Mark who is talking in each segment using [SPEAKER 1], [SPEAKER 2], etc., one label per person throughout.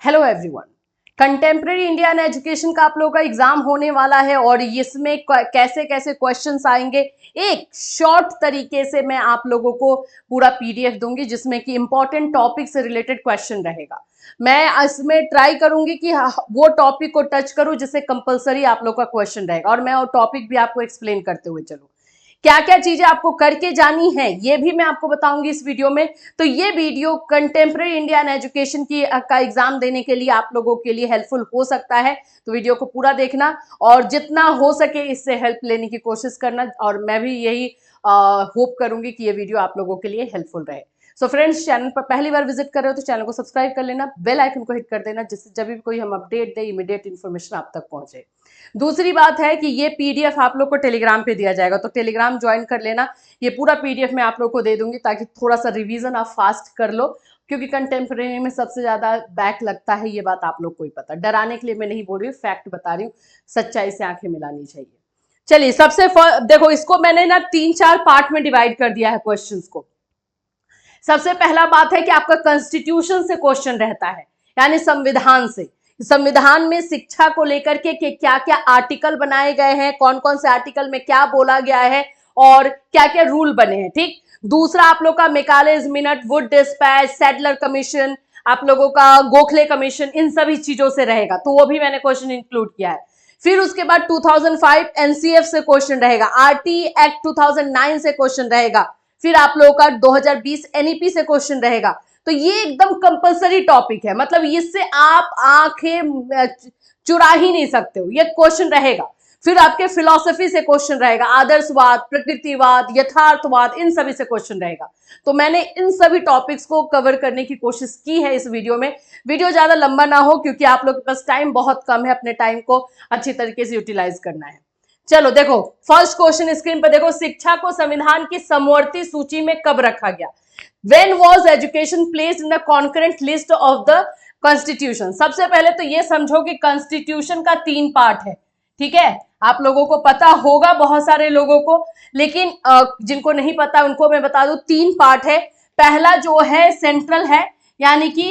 [SPEAKER 1] Hello everyone, contemporary Indian education का आप लोगों का एग्जाम होने वाला है और इसमें कैसे कैसे क्वेश्चंस आएंगे एक शॉर्ट तरीके से मैं आप लोगों को पूरा पीडीएफ दूंगी जिसमें कि इंपॉर्टेंट टॉपिक से रिलेटेड क्वेश्चन रहेगा। मैं इसमें ट्राई करूंगी कि वो टॉपिक को टच करूं जिससे कंपलसरी आप लोग का क्वेश्चन रहेगा और मैं वो टॉपिक भी आपको एक्सप्लेन करते हुए चलूं। क्या क्या चीजें आपको करके जानी है ये भी मैं आपको बताऊंगी इस वीडियो में। तो ये वीडियो कंटेम्प्रेरी इंडियन एजुकेशन की का एग्जाम देने के लिए आप लोगों के लिए हेल्पफुल हो सकता है। तो वीडियो को पूरा देखना और जितना हो सके इससे हेल्प लेने की कोशिश करना और मैं भी यही होप करूंगी कि ये वीडियो आप लोगों के लिए हेल्पफुल रहे। सो फ्रेंड्स, चैनल पर पहली बार विजिट कर रहे हो तो चैनल को सब्सक्राइब कर लेना, बेल आइकन को हिट कर देना जिससे जब भी कोई हम अपडेट दे इमीडिएट इन्फॉर्मेशन आप तक पहुंचे। दूसरी बात है कि ये पीडीएफ आप लोग को टेलीग्राम पे दिया जाएगा तो टेलीग्राम ज्वाइन कर लेना। ये पूरा पीडीएफ मैं आप लोग को दे दूंगी ताकि थोड़ा सा रिवीजन आप फास्ट कर लो, क्योंकि कंटेम्प्रेरी में सबसे ज्यादा बैक लगता है, ये बात आप लोग को ही पता। डराने के लिए मैं नहीं बोल रही हूँ, फैक्ट बता रही हूँ, सच्चाई से आंखें मिलानी चाहिए। चलिए सबसे देखो, इसको मैंने ना 3-4 पार्ट में डिवाइड कर दिया है क्वेश्चंस को। सबसे पहला बात है कि आपका कॉन्स्टिट्यूशन से क्वेश्चन रहता है, यानी संविधान से। संविधान में शिक्षा को लेकर के क्या क्या आर्टिकल बनाए गए हैं, कौन कौन से आर्टिकल में क्या बोला गया है और क्या क्या रूल बने हैं। ठीक। दूसरा आप लोग का Macaulay's minute, Wood dispatch, Sadler commission, आप लोगों का गोखले कमीशन, इन सभी चीजों से रहेगा, तो वो भी मैंने क्वेश्चन इंक्लूड किया है। फिर उसके बाद 2005 एनसीएफ से क्वेश्चन रहेगा, आरटी एक्ट 2009 से क्वेश्चन रहेगा, फिर आप लोगों का 2020 एनईपी से क्वेश्चन रहेगा। तो ये एकदम कंपलसरी टॉपिक है, मतलब इससे आप आंखें चुरा ही नहीं सकते हो, ये क्वेश्चन रहेगा। फिर आपके फिलॉसफी से क्वेश्चन रहेगा, आदर्शवाद, प्रकृतिवाद, यथार्थवाद, इन सभी से क्वेश्चन रहेगा। तो मैंने इन सभी टॉपिक्स को कवर करने की कोशिश की है इस वीडियो में। वीडियो ज्यादा लंबा ना हो क्योंकि आप लोग के पास टाइम बहुत कम है, अपने टाइम को अच्छी तरीके से यूटिलाइज करना है। चलो देखो, फर्स्ट क्वेश्चन स्क्रीन पर देखो, शिक्षा को संविधान की समवर्ती सूची में कब रखा गया? When was education placed in the concurrent list of the constitution? सबसे पहले तो ये समझो कि कॉन्स्टिट्यूशन का 3 पार्ट है, ठीक है। आप लोगों को पता होगा, बहुत सारे लोगों को, लेकिन जिनको नहीं पता उनको मैं बता दूं, 3 पार्ट है। पहला जो है सेंट्रल है, यानी कि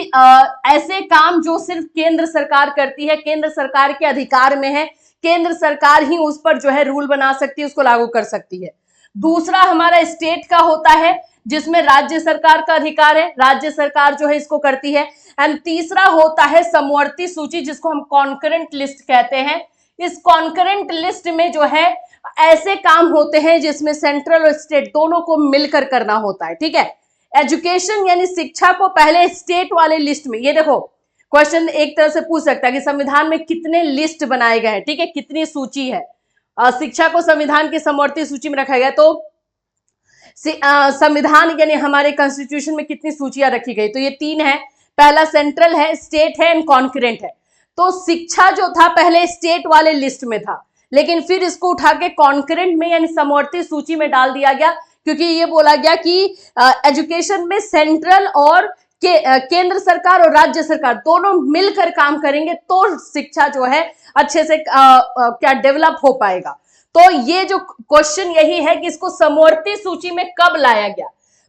[SPEAKER 1] ऐसे काम जो सिर्फ केंद्र सरकार करती है, केंद्र सरकार के अधिकार में है, केंद्र सरकार ही उस पर जो है रूल बना सकती है, उसको लागू कर सकती है। दूसरा हमारा स्टेट का होता है जिसमें राज्य सरकार का अधिकार है, राज्य सरकार जो है इसको करती है। एंड तीसरा होता है समवर्ती सूची जिसको हम कॉन्करेंट लिस्ट कहते हैं। इस कॉन्करेंट लिस्ट में जो है ऐसे काम होते हैं जिसमें सेंट्रल और स्टेट दोनों को मिलकर करना होता है, ठीक है। एजुकेशन यानी शिक्षा को पहले स्टेट वाले लिस्ट में, ये देखो क्वेश्चन एक तरह से पूछ सकता है कि संविधान में कितने लिस्ट बनाए गए हैं, ठीक है, कितनी सूची है। शिक्षा को संविधान की समवर्ती सूची में रखा गया, तो संविधान यानी हमारे कॉन्स्टिट्यूशन में कितनी सूचियां रखी गई, तो ये 3 है। पहला सेंट्रल है, स्टेट है एंड कॉन्करेंट है। तो शिक्षा जो था पहले स्टेट वाले लिस्ट में था, लेकिन फिर इसको उठा के कॉन्करेंट में यानी समवर्ती सूची में डाल दिया गया, क्योंकि ये बोला गया कि एजुकेशन में सेंट्रल और केंद्र सरकार और राज्य सरकार दोनों मिलकर काम करेंगे तो शिक्षा जो है अच्छे से क्या डेवलप हो पाएगा। तो ये जो क्वेश्चन यही है कि इसको समवर्ती सूची में कब लाया गया,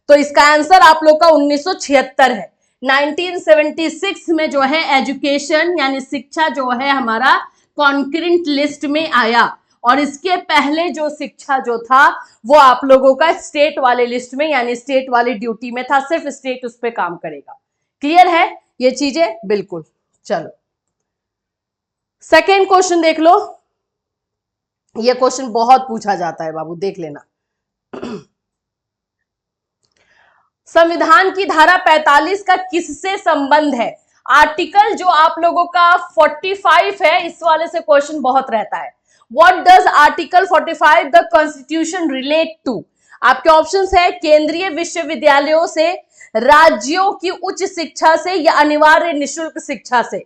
[SPEAKER 1] तो इसका आंसर आप लोग का 1976 है। 1976 में जो है एजुकेशन यानी शिक्षा जो है हमारा कॉन्करेंट लिस्ट में आया, और इसके पहले जो शिक्षा जो था वो आप लोगों का स्टेट वाले लिस्ट में यानी स्टेट वाली ड्यूटी में था, सिर्फ स्टेट उस पर काम करेगा। क्लियर है ये चीजें? बिल्कुल। चलो सेकेंड क्वेश्चन देख लो, ये क्वेश्चन बहुत पूछा जाता है बाबू, देख लेना। संविधान की धारा 45 का किससे संबंध है? आर्टिकल जो आप लोगों का 45 है, इस वाले से क्वेश्चन बहुत रहता है। What does Article 45 the Constitution relate to? आपके ऑप्शंस है केंद्रीय विश्वविद्यालयों से, राज्यों की उच्च शिक्षा से या अनिवार्य निशुल्क शिक्षा से।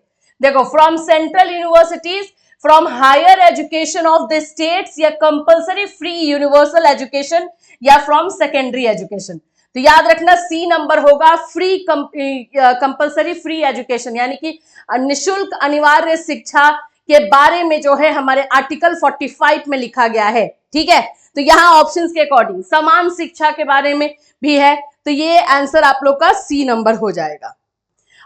[SPEAKER 1] देखो, from central universities, from higher education of the states, या कंपल्सरी फ्री यूनिवर्सल एजुकेशन, या फ्रॉम सेकेंडरी एजुकेशन। तो याद रखना सी नंबर होगा, फ्री कंपल्सरी फ्री एजुकेशन, यानी कि निशुल्क अनिवार्य शिक्षा के बारे में जो है हमारे आर्टिकल 45 में लिखा गया है, ठीक है। तो यहाँ ऑप्शंस के अकॉर्डिंग समान शिक्षा के बारे में भी है, तो ये आंसर आप लोग का सी नंबर हो जाएगा।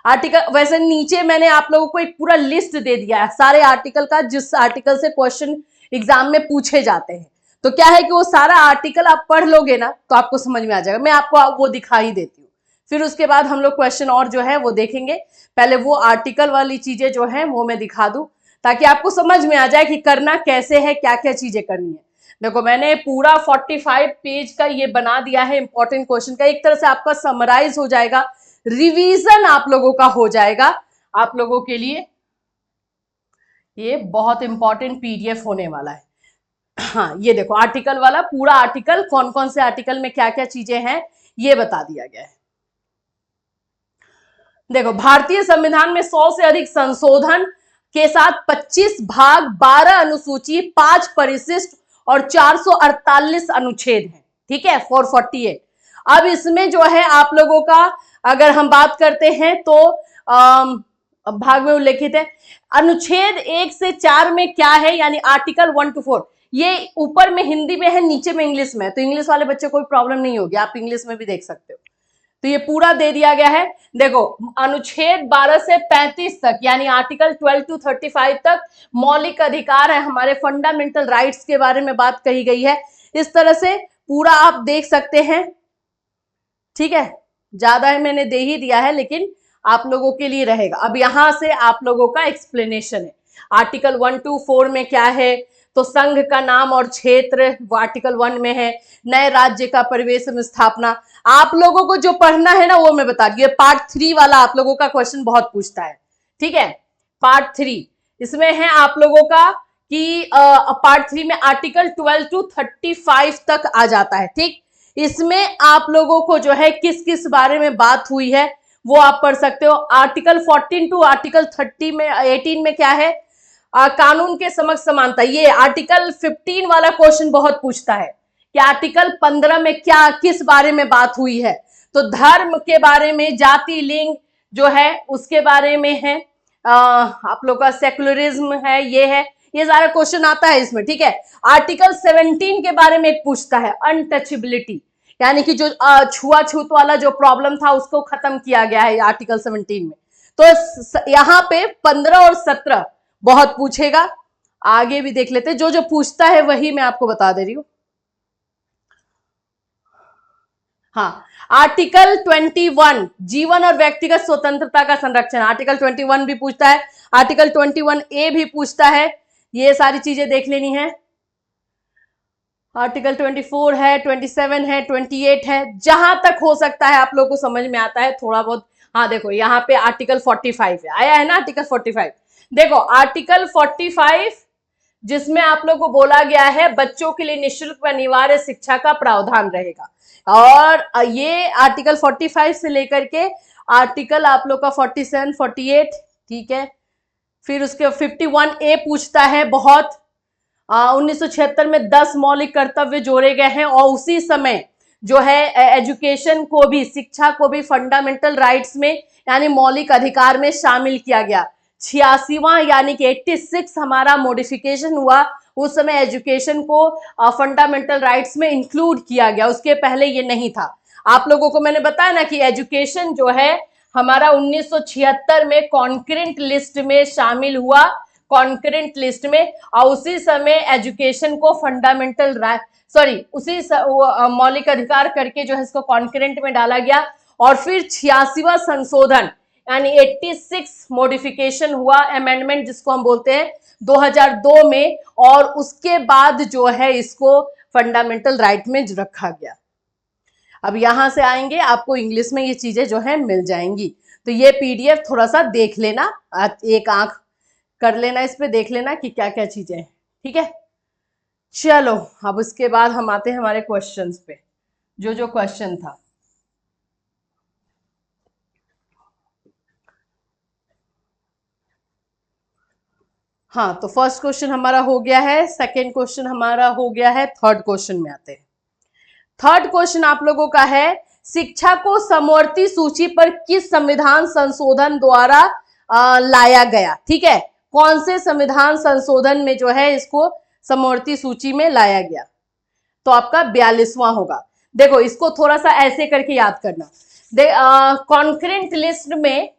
[SPEAKER 1] आर्टिकल, वैसे नीचे मैंने आप लोगों को एक पूरा लिस्ट दे दिया है सारे आर्टिकल का, जिस आर्टिकल से क्वेश्चन एग्जाम में पूछे जाते हैं। तो क्या है कि वो सारा आर्टिकल आप पढ़ लोगे ना तो आपको समझ में आ जाएगा। मैं आपको वो दिखा ही देती हूँ, फिर उसके बाद हम लोग क्वेश्चन और जो है वो देखेंगे। पहले वो आर्टिकल वाली चीजें जो है वो मैं दिखा दूं ताकि आपको समझ में आ जाए कि करना कैसे है, क्या क्या चीजें करनी है। देखो मैंने पूरा 45 पेज का ये बना दिया है इंपॉर्टेंट क्वेश्चन का, एक तरह से आपका समराइज हो जाएगा, रिवीजन आप लोगों का हो जाएगा। आप लोगों के लिए ये बहुत इंपॉर्टेंट पीडीएफ होने वाला है। हाँ ये देखो आर्टिकल वाला पूरा आर्टिकल, कौन कौन से आर्टिकल में क्या क्या चीजें हैं ये बता दिया गया है। देखो भारतीय संविधान में 100 से अधिक संशोधन के साथ 25 भाग, 12 अनुसूची, 5 परिशिष्ट और 448 अनुच्छेद हैं। ठीक है, 448। अब इसमें जो है आप लोगों का अगर हम बात करते हैं तो भाग में उल्लेखित है अनुच्छेद 1 से 4 में क्या है, यानी आर्टिकल 1 to 4। ये ऊपर में हिंदी में है, नीचे में इंग्लिश में है, तो इंग्लिश वाले बच्चे कोई प्रॉब्लम नहीं होगी, आप इंग्लिश में भी देख सकते हो। तो ये पूरा दे दिया गया है। देखो अनुच्छेद 12 से 35 तक यानी आर्टिकल 12 to 35 तक मौलिक अधिकार है, हमारे फंडामेंटल राइट्स के बारे में बात कही गई है। इस तरह से पूरा आप देख सकते हैं। ठीक है, ज्यादा है मैंने दे ही दिया है लेकिन आप लोगों के लिए रहेगा। अब यहां से आप लोगों का एक्सप्लेनेशन है। आर्टिकल 1 to 4 में क्या है, तो संघ का नाम और क्षेत्र वो आर्टिकल 1 में है। नए राज्य का परिवेश में स्थापना, आप लोगों को जो पढ़ना है ना वो मैं बता रही हूँ। पार्ट 3 वाला आप लोगों का क्वेश्चन बहुत पूछता है। ठीक है, पार्ट 3 इसमें है आप लोगों का कि पार्ट 3 में आर्टिकल 12 to 35 तक आ जाता है। ठीक, इसमें आप लोगों को जो है किस किस बारे में बात हुई है वो आप पढ़ सकते हो। आर्टिकल 14 टू आर्टिकल 30 में 18 में क्या है, कानून के समक्ष समानता। ये आर्टिकल 15 वाला क्वेश्चन बहुत पूछता है कि आर्टिकल 15 में क्या किस बारे में बात हुई है, तो धर्म के बारे में, जाति लिंग जो है उसके बारे में है। आप लोग का सेकुलरिज्म है, ये है, ये सारा क्वेश्चन आता है इसमें। ठीक है, आर्टिकल 17 के बारे में एक पूछता है अनटचेबिलिटी, यानी कि जो छुआछूत वाला जो प्रॉब्लम था उसको खत्म किया गया है आर्टिकल 17 में। तो यहाँ पे 15 और 17 बहुत पूछेगा। आगे भी देख लेते, जो जो पूछता है वही मैं आपको बता दे रही हूं। हाँ, आर्टिकल 21 जीवन और व्यक्तिगत स्वतंत्रता का संरक्षण, आर्टिकल 21 भी पूछता है। आर्टिकल 21A भी पूछता है, ये सारी चीजें देख लेनी है। आर्टिकल 24 है, 27 है, 28 है, जहां तक हो सकता है आप लोग को समझ में आता है थोड़ा बहुत। हाँ देखो यहाँ पे आर्टिकल 45 है, आया है ना आर्टिकल 45। देखो आर्टिकल 45 जिसमें आप लोग को बोला गया है बच्चों के लिए निःशुल्क व अनिवार्य शिक्षा का प्रावधान रहेगा। और ये आर्टिकल 45 से लेकर के आर्टिकल आप लोग का 47, 48। ठीक है, फिर उसके 51A पूछता है बहुत। 1976 में 10 मौलिक कर्तव्य जोड़े गए हैं और उसी समय जो है एजुकेशन को भी, शिक्षा को भी फंडामेंटल राइट्स में यानी मौलिक अधिकार में शामिल किया गया। 86वां यानी कि 86 हमारा मॉडिफिकेशन हुआ, उस समय एजुकेशन को फंडामेंटल राइट्स में इंक्लूड किया गया, उसके पहले ये नहीं था। आप लोगों को मैंने बताया ना कि एजुकेशन जो है हमारा 1976 में कॉन्करेंट लिस्ट में शामिल हुआ, कॉन्करेंट लिस्ट में, और उसी समय एजुकेशन को फंडामेंटल उसी मौलिक अधिकार करके जो है इसको कॉन्करेंट में डाला गया। और फिर 86वां संशोधन यानी 86 मॉडिफिकेशन हुआ, अमेंडमेंट जिसको हम बोलते हैं 2002 में, और उसके बाद जो है इसको फंडामेंटल राइट में रखा गया। अब यहां से आएंगे आपको इंग्लिश में ये चीजें जो है मिल जाएंगी, तो ये पीडीएफ थोड़ा सा देख लेना, एक आंख कर लेना, इस पे देख लेना कि क्या क्या चीजें हैं। ठीक है, चलो अब उसके बाद हम आते हैं हमारे क्वेश्चंस पे, जो जो क्वेश्चन था। हाँ, तो फर्स्ट क्वेश्चन हमारा हो गया है, सेकेंड क्वेश्चन हमारा हो गया है, थर्ड क्वेश्चन में आते हैं। थर्ड क्वेश्चन आप लोगों का है, शिक्षा को समवर्ती सूची पर किस संविधान संशोधन द्वारा लाया गया। ठीक है, कौन से संविधान संशोधन में जो है इसको समवर्ती सूची में लाया गया, तो आपका 42वां होगा। देखो इसको थोड़ा सा ऐसे करके याद करना। कॉन्करेंट लिस्ट में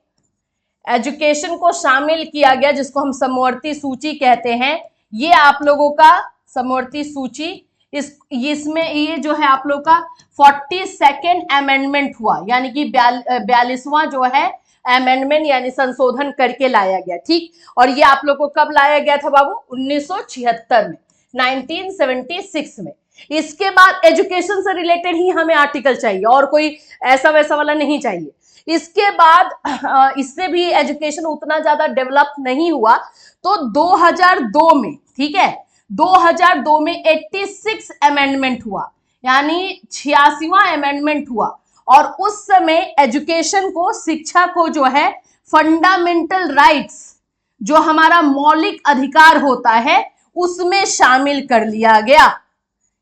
[SPEAKER 1] एजुकेशन को शामिल किया गया, जिसको हम समवर्ती सूची कहते हैं। ये आप लोगों का समवर्ती सूची, इसमें ये जो है आप लोग का 42nd अमेंडमेंट हुआ, यानी कि 42वां जो है अमेंडमेंट यानी संशोधन करके लाया गया। ठीक, और ये आप लोग को कब लाया गया था बाबू? 1976 में, 1976 में। इसके बाद एजुकेशन से रिलेटेड ही हमें आर्टिकल चाहिए, और कोई ऐसा वैसा वाला नहीं चाहिए। इसके बाद इससे भी एजुकेशन उतना ज्यादा डेवलप नहीं हुआ, तो 2002 में, ठीक है, 2002 में 86 अमेंडमेंट हुआ, यानी 86वां अमेंडमेंट हुआ। और उस समय एजुकेशन को, शिक्षा को जो है फंडामेंटल राइट्स, जो हमारा मौलिक अधिकार होता है, उसमें शामिल कर लिया गया।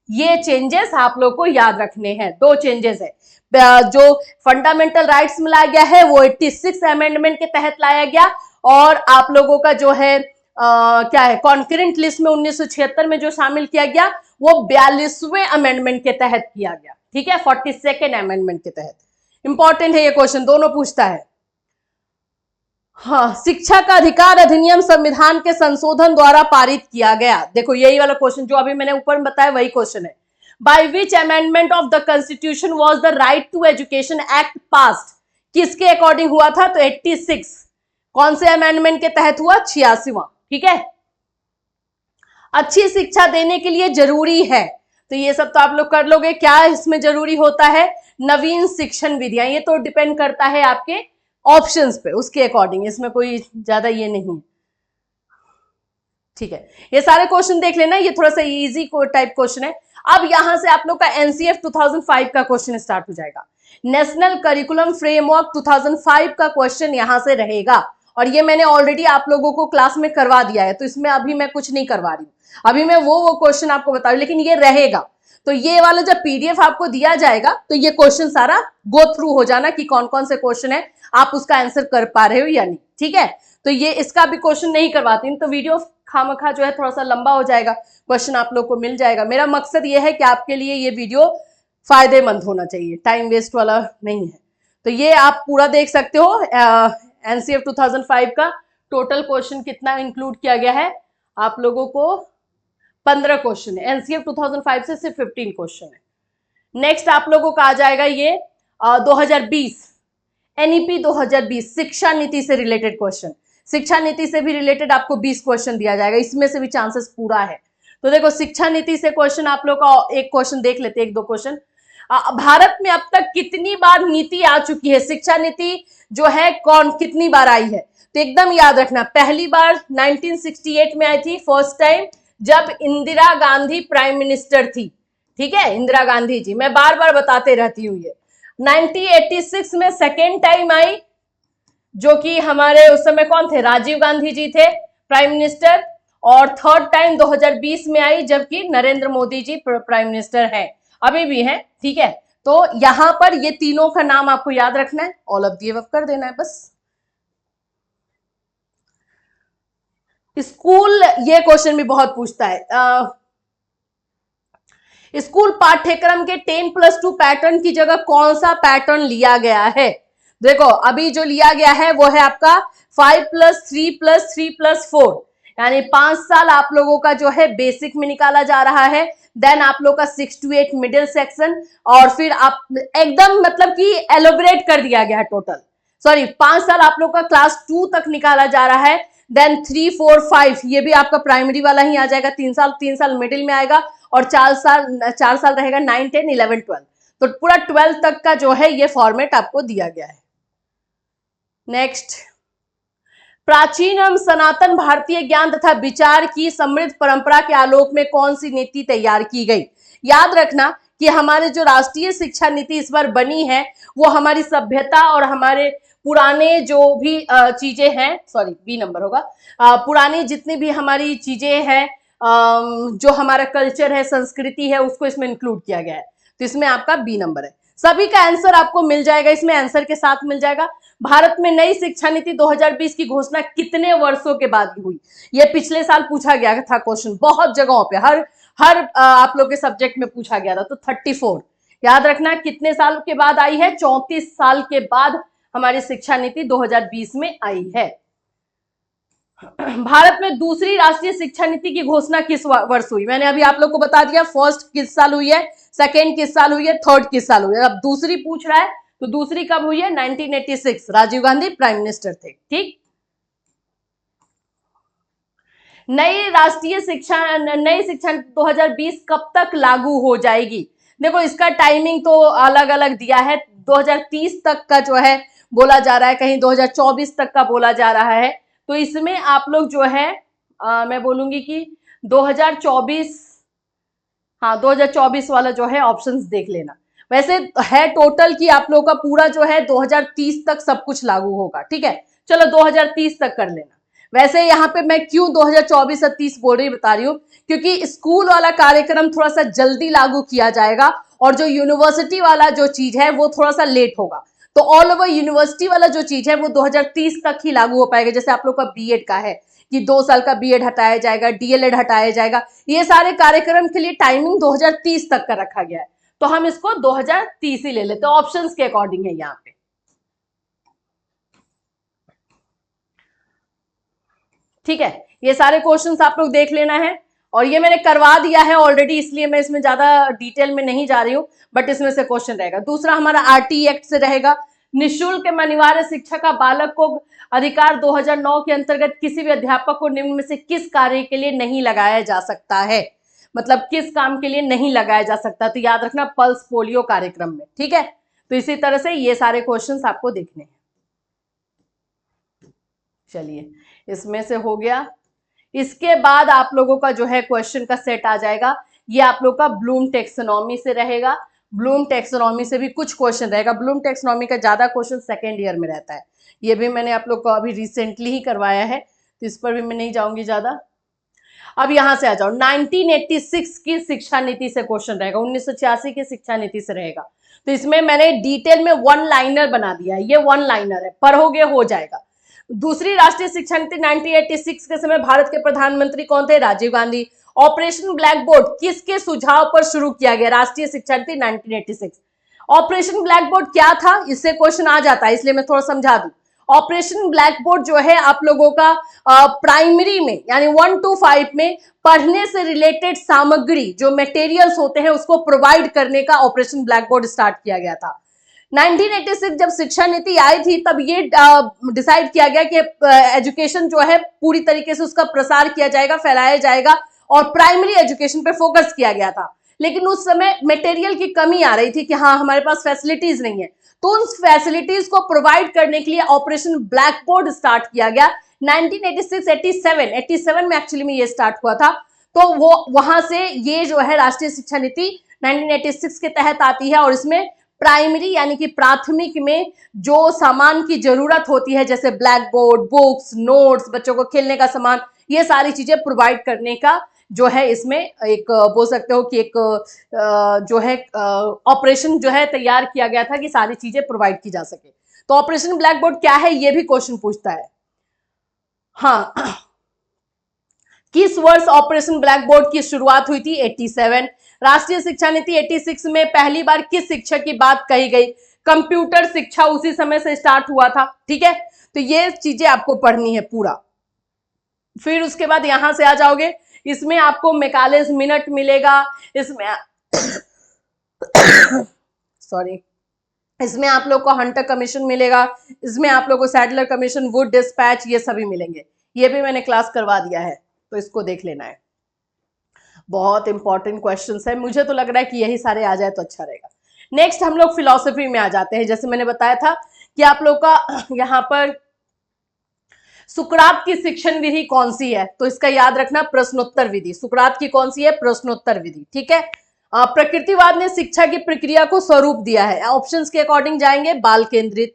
[SPEAKER 1] ये चेंजेस आप लोग को याद रखने हैं। दो चेंजेस है, जो फंडामेंटल राइट्स में लाया गया है वो 86 अमेंडमेंट के तहत लाया गया, और आप लोगों का जो है क्या है, कॉन्करेंट लिस्ट में 1976 में जो शामिल किया गया वो 42वें अमेंडमेंट के तहत किया गया। ठीक है, 42nd अमेंडमेंट के तहत। इंपॉर्टेंट है ये क्वेश्चन, दोनों पूछता है। हाँ, शिक्षा का अधिकार अधिनियम संविधान के संशोधन द्वारा पारित किया गया। देखो यही वाला क्वेश्चन जो अभी मैंने ऊपर बताया वही क्वेश्चन है। By which amendment of the constitution was the right to education act passed? किसके अकॉर्डिंग हुआ था? तो 86। कौन से अमेंडमेंट के तहत हुआ? 86वां। ठीक है, अच्छी शिक्षा देने के लिए जरूरी है, तो ये सब तो आप लोग कर लोगे। क्या इसमें जरूरी होता है? नवीन शिक्षण विधियां। ये तो डिपेंड करता है आपके ऑप्शंस पे, उसके अकॉर्डिंग, इसमें कोई ज्यादा ये नहीं। ठीक है, ये सारे क्वेश्चन देख लेना, ये थोड़ा सा इजी टाइप क्वेश्चन है। अब यहां से आप लोग का एनसीएफ 2005 का क्वेश्चन स्टार्ट हो जाएगा। नेशनल करिकुलम फ्रेमवर्क 2005 का क्वेश्चन यहां से रहेगा, और ये मैंने ऑलरेडी आप लोगों को क्लास में करवा दिया है, तो इसमें अभी मैं कुछ नहीं करवा रही हूं। अभी मैं वो क्वेश्चन आपको बता रही हूं, लेकिन ये रहेगा। तो ये वाला जब पीडीएफ आपको दिया जाएगा तो ये क्वेश्चन सारा गो थ्रू हो जाना कि कौन कौन से क्वेश्चन है, आप उसका आंसर कर पा रहे हो या नहीं। ठीक है, तो ये इसका भी क्वेश्चन नहीं करवाती हूं, तो वीडियो खामखा जो है थोड़ा सा लंबा हो जाएगा, क्वेश्चन आप लोग को मिल जाएगा। मेरा मकसद ये है कि आपके लिए ये वीडियो फायदेमंद होना चाहिए, टाइम वेस्ट वाला नहीं है। तो ये आप पूरा देख सकते हो। एनसीएफ 2005 का टोटल क्वेश्चन कितना इंक्लूड किया गया है? आप लोगों को 15 क्वेश्चन है। एनसीएफ 2005 से सिर्फ 15 क्वेश्चन है। नेक्स्ट आप लोगों का आ जाएगा ये 2020 एनईपी 2020 शिक्षा नीति से रिलेटेड क्वेश्चन। शिक्षा नीति से भी रिलेटेड आपको 20 क्वेश्चन दिया जाएगा, इसमें से भी चांसेस पूरा है। तो देखो शिक्षा नीति से क्वेश्चन आप लोग का एक क्वेश्चन देख लेते हैं, एक दो क्वेश्चन। भारत में अब तक कितनी बार नीति आ चुकी है? शिक्षा नीति जो है कितनी बार आई है? तो एकदम याद रखना, पहली बार 1968 में आई थी, फर्स्ट टाइम, जब इंदिरा गांधी प्राइम मिनिस्टर थी। ठीक है, इंदिरा गांधी जी, मैं बार बार बताते रहती हूँ ये। 1986 में सेकेंड टाइम आई, जो कि हमारे उस समय कौन थे? राजीव गांधी जी थे प्राइम मिनिस्टर। और थर्ड टाइम 2020 में आई, जबकि नरेंद्र मोदी जी प्राइम मिनिस्टर हैं, अभी भी हैं। ठीक है, तो यहां पर ये तीनों का नाम आपको याद रखना है, ऑल ऑफ दी अबव कर देना है बस। स्कूल, ये क्वेश्चन भी बहुत पूछता है। स्कूल पाठ्यक्रम के 10+2 पैटर्न की जगह कौन सा पैटर्न लिया गया है? देखो अभी जो लिया गया है वो है आपका 5+3+3+4, यानी 5 साल आप लोगों का जो है बेसिक में निकाला जा रहा है, देन आप लोग का 6 to 8 मिडिल सेक्शन, और फिर आप एकदम मतलब कि एलोबरेट कर दिया गया है टोटल। सॉरी, 5 साल आप लोग का क्लास 2 तक निकाला जा रहा है, देन 3, 4, 5 ये भी आपका प्राइमरी वाला ही आ जाएगा, 3 साल मिडिल में आएगा, और 4 साल रहेगा 9, 10, 11, 12। तो पूरा 12 तक का जो है ये फॉर्मेट आपको दिया गया है। नेक्स्ट, प्राचीन एवं सनातन भारतीय ज्ञान तथा विचार की समृद्ध परंपरा के आलोक में कौन सी नीति तैयार की गई? याद रखना कि हमारे जो राष्ट्रीय शिक्षा नीति इस बार बनी है वो हमारी सभ्यता और हमारे पुराने जो भी चीजें हैं, सॉरी बी नंबर होगा, पुरानी जितनी भी हमारी चीजें हैं, जो हमारा कल्चर है, संस्कृति है, उसको इसमें इंक्लूड किया गया है। तो इसमें आपका बी नंबर है। सभी का आंसर आपको मिल जाएगा, इसमें आंसर के साथ मिल जाएगा। भारत में नई शिक्षा नीति 2020 की घोषणा कितने वर्षों के बाद हुई? ये पिछले साल पूछा गया था क्वेश्चन, बहुत जगहों पे, हर आप लोग के सब्जेक्ट में पूछा गया था। तो 34 याद रखना, कितने साल के बाद आई है? 34 साल के बाद हमारी शिक्षा नीति 2020 में आई है। भारत में दूसरी राष्ट्रीय शिक्षा नीति की घोषणा किस वर्ष हुई? मैंने अभी आप लोग को बता दिया, फर्स्ट किस साल हुई है, सेकेंड किस साल हुई है, थर्ड किस साल हुई है। अब दूसरी पूछ रहा है तो दूसरी कब हुई है? 1986, राजीव गांधी प्राइम मिनिस्टर थे। ठीक, नई शिक्षा नीति 2020 कब तक लागू हो जाएगी? देखो इसका टाइमिंग तो अलग अलग दिया है, 2030 तक का जो है बोला जा रहा है, कहीं 2024 तक का बोला जा रहा है। तो इसमें आप लोग जो है मैं बोलूंगी कि 2024, हाँ 2024 वाला जो है ऑप्शंस देख लेना। वैसे है टोटल कि आप लोगों का पूरा जो है 2030 तक सब कुछ लागू होगा। ठीक है, चलो 2030 तक कर लेना। वैसे यहाँ पे मैं क्यों 2024 और 30 बोल रही बता रही हूँ, क्योंकि स्कूल वाला कार्यक्रम थोड़ा सा जल्दी लागू किया जाएगा और जो यूनिवर्सिटी वाला जो चीज है वो थोड़ा सा लेट होगा। तो ऑल ओवर यूनिवर्सिटी वाला जो चीज है वो 2030 तक ही लागू हो पाएगा। जैसे आप लोग का बीएड का है कि 2 साल का बीएड हटाया जाएगा, डीएलएड हटाया जाएगा, ये सारे कार्यक्रम के लिए टाइमिंग 2030 तक का रखा गया है। तो हम इसको 2030 ही ले लेते हैं, ऑप्शंस के अकॉर्डिंग है यहाँ पे। ठीक है, ये सारे क्वेश्चंस आप लोग देख लेना है और ये मैंने करवा दिया है ऑलरेडी, इसलिए मैं इसमें ज्यादा डिटेल में नहीं जा रही हूँ, बट इसमें से क्वेश्चन रहेगा। दूसरा हमारा आरटी एक्ट से रहेगा, निःशुल्क अनिवार्य शिक्षा का बालक को अधिकार 2009 के अंतर्गत किसी भी अध्यापक को निम्न में से किस कार्य के लिए नहीं लगाया जा सकता है, मतलब किस काम के लिए नहीं लगाया जा सकता। तो याद रखना पल्स पोलियो कार्यक्रम में। ठीक है, तो इसी तरह से ये सारे क्वेश्चंस आपको देखने हैं। चलिए इसमें से हो गया। इसके बाद आप लोगों का जो है क्वेश्चन का सेट आ जाएगा, ये आप लोग का ब्लूम टेक्सोनॉमी से रहेगा। ब्लूम टेक्सोनॉमी से भी कुछ क्वेश्चन रहेगा। ब्लूम टेक्सोनॉमी का ज्यादा क्वेश्चन सेकेंड ईयर में रहता है, ये भी मैंने आप लोग को अभी रिसेंटली ही करवाया है, तो इस पर भी मैं नहीं जाऊंगी ज्यादा। अब यहां से आ जाओ, 1986 की शिक्षा नीति से क्वेश्चन रहेगा, 1986 की शिक्षा नीति से रहेगा। तो इसमें मैंने डिटेल में वन लाइनर बना दिया है, ये वन लाइनर है, पढ़ोगे हो जाएगा। दूसरी राष्ट्रीय शिक्षा नीति 1986 के समय भारत के प्रधानमंत्री कौन थे? Rajiv Gandhi. Operation blackboard किसके सुझाव पर शुरू किया गया? राष्ट्रीय शिक्षा नीति 1986। ऑपरेशन ब्लैक बोर्ड क्या था, इससे क्वेश्चन आ जाता है, इसलिए मैं थोड़ा समझा दूं। ऑपरेशन ब्लैक बोर्ड जो है आप लोगों का प्राइमरी में यानी 1 to 5 में पढ़ने से रिलेटेड सामग्री जो मटेरियल्स होते हैं उसको प्रोवाइड करने का ऑपरेशन ब्लैक बोर्ड स्टार्ट किया गया था। 1986 जब शिक्षा नीति आई थी तब ये डिसाइड किया गया कि एजुकेशन जो है पूरी तरीके से उसका प्रसार किया जाएगा, फैलाया जाएगा और प्राइमरी एजुकेशन पे फोकस किया गया था। लेकिन उस समय मटेरियल की कमी आ रही थी कि हाँ हमारे पास फैसिलिटीज नहीं है, तो उन फैसिलिटीज को प्रोवाइड करने के लिए ऑपरेशन ब्लैक बोर्ड स्टार्ट किया गया 1986-87 में एक्चुअली में ये स्टार्ट हुआ था। तो वो वहां से ये जो है राष्ट्रीय शिक्षा नीति 1986 के तहत आती है और इसमें प्राइमरी यानी कि प्राथमिक में जो सामान की जरूरत होती है जैसे ब्लैक बोर्ड, बुक्स, नोट्स, बच्चों को खेलने का सामान, ये सारी चीजें प्रोवाइड करने का जो है इसमें एक बोल सकते हो कि एक जो है ऑपरेशन जो है तैयार किया गया था कि सारी चीजें प्रोवाइड की जा सके। तो ऑपरेशन ब्लैक बोर्ड क्या है ये भी क्वेश्चन पूछता है। हाँ, किस वर्ष ऑपरेशन ब्लैक बोर्ड की शुरुआत हुई थी? 87। राष्ट्रीय शिक्षा नीति 86 में पहली बार किस शिक्षा की बात कही गई? कंप्यूटर शिक्षा उसी समय से स्टार्ट हुआ था। ठीक है, तो ये चीजें आपको पढ़नी है पूरा। फिर उसके बाद यहां से आ जाओगे, इसमें आपको मैकालेस मिनट मिलेगा, इसमें सॉरी इसमें आप लोग को हंटर कमीशन मिलेगा, इसमें आप लोग को सैडलर कमीशन, वुड डिस्पैच, ये सभी मिलेंगे। ये भी मैंने क्लास करवा दिया है, तो इसको देख लेना है। बहुत इंपॉर्टेंट क्वेश्चंस है, मुझे तो लग रहा है कि यही सारे आ जाए तो अच्छा रहेगा। नेक्स्ट हम लोग फिलॉसफी में आ जाते हैं। जैसे मैंने बताया था कि आप लोग का यहाँ पर सुकरात की शिक्षण विधि कौन सी है, तो इसका याद रखना प्रश्नोत्तर विधि। सुकरात की कौन सी है? प्रश्नोत्तर विधि। ठीक है, प्रकृतिवाद ने शिक्षा की प्रक्रिया को स्वरूप दिया है। ऑप्शंस के अकॉर्डिंग जाएंगे, बाल केंद्रित।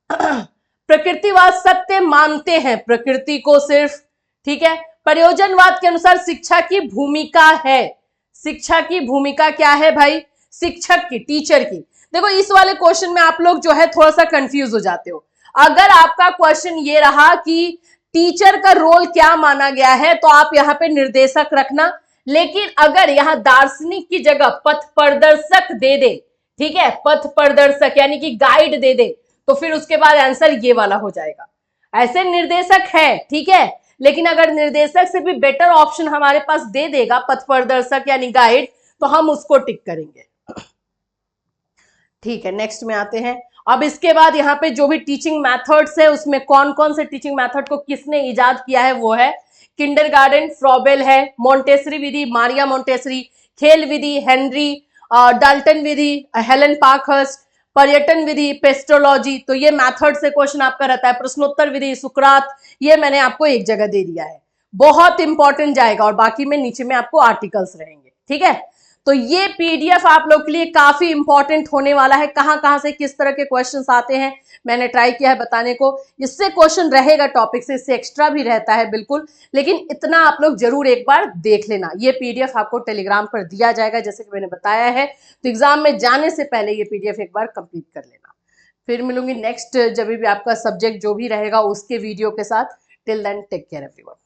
[SPEAKER 1] प्रकृतिवाद सत्य मानते हैं प्रकृति को सिर्फ। ठीक है, प्रयोजनवाद के अनुसार शिक्षा की भूमिका है। शिक्षा की भूमिका क्या है भाई? शिक्षक की, टीचर की। देखो इस वाले क्वेश्चन में आप लोग जो है थोड़ा सा कंफ्यूज हो जाते हो। अगर आपका क्वेश्चन ये रहा कि टीचर का रोल क्या माना गया है तो आप यहाँ पे निर्देशक रखना, लेकिन अगर यहाँ दार्शनिक की जगह पथ प्रदर्शक दे दे, ठीक है, पथ प्रदर्शक यानी कि गाइड दे दे, तो फिर उसके बाद आंसर ये वाला हो जाएगा। ऐसे निर्देशक है, ठीक है, लेकिन अगर निर्देशक से भी बेटर ऑप्शन हमारे पास दे देगा पथ प्रदर्शक यानी गाइड, तो हम उसको टिक करेंगे। ठीक है, नेक्स्ट में आते हैं। अब इसके बाद यहाँ पे जो भी टीचिंग मेथड्स है उसमें कौन कौन से टीचिंग मेथड को किसने इजाद किया है वो है किंडरगार्टन फ्रॉबेल है, मोंटेसरी विधि मारिया मोंटेसरी, खेल विधि हेनरी डाल्टन विधि हेलन पार्कहर्स्ट, पर्यटन विधि पेस्ट्रोलॉजी। तो ये मेथड से क्वेश्चन आपका रहता है। प्रश्नोत्तर विधि सुकरात, ये मैंने आपको एक जगह दे दिया है, बहुत इंपॉर्टेंट जाएगा, और बाकी में नीचे में आपको आर्टिकल्स रहेंगे। ठीक है, तो ये पीडीएफ आप लोग के लिए काफी इंपॉर्टेंट होने वाला है। कहां कहां से किस तरह के क्वेश्चंस आते हैं मैंने ट्राई किया है बताने को। इससे क्वेश्चन रहेगा टॉपिक से, इससे एक्स्ट्रा भी रहता है बिल्कुल, लेकिन इतना आप लोग जरूर एक बार देख लेना। ये पीडीएफ आपको टेलीग्राम पर दिया जाएगा जैसे कि मैंने बताया है, तो एग्जाम में जाने से पहले ये पीडीएफ एक बार कंप्लीट कर लेना। फिर मिलूंगी नेक्स्ट जब भी आपका सब्जेक्ट जो भी रहेगा उसके वीडियो के साथ। Till then take care everyone.